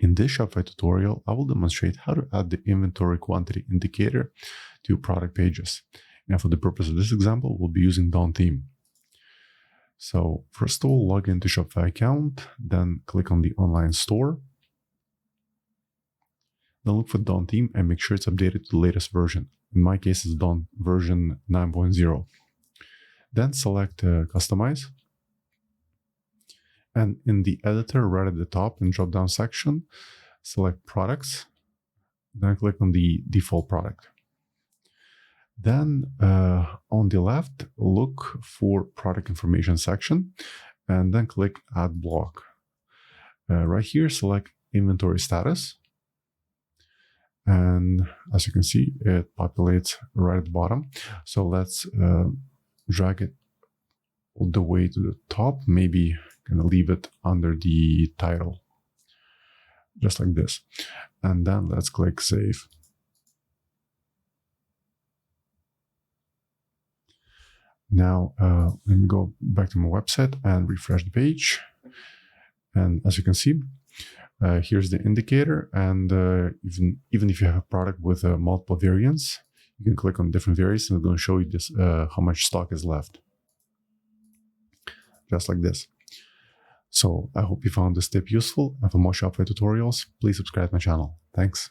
In this Shopify tutorial, I will demonstrate how to add the inventory quantity indicator to product pages. And for the purpose of this example, we'll be using Dawn theme. So first of all, log into Shopify account, then click on the online store. Then look for Dawn theme and make sure it's updated to the latest version. In my case, it's Dawn version 9.0. Then select Customize. And in the editor, right at the top in drop-down section, select Products. Then click on the default product. Then on the left, look for Product Information section, and then click Add Block. Right here, select Inventory Status. And as you can see, it populates right at the bottom. So let's drag it all the way to the top, maybe gonna leave it under the title, just like this. And then let's click Save. Now, let me go back to my website and refresh the page. And as you can see, here's the indicator. And even if you have a product with multiple variants, you can click on different variants and it's going to show you this how much stock is left. Just like this. So I hope you found this tip useful, and for more Shopify tutorials, please subscribe to my channel. Thanks.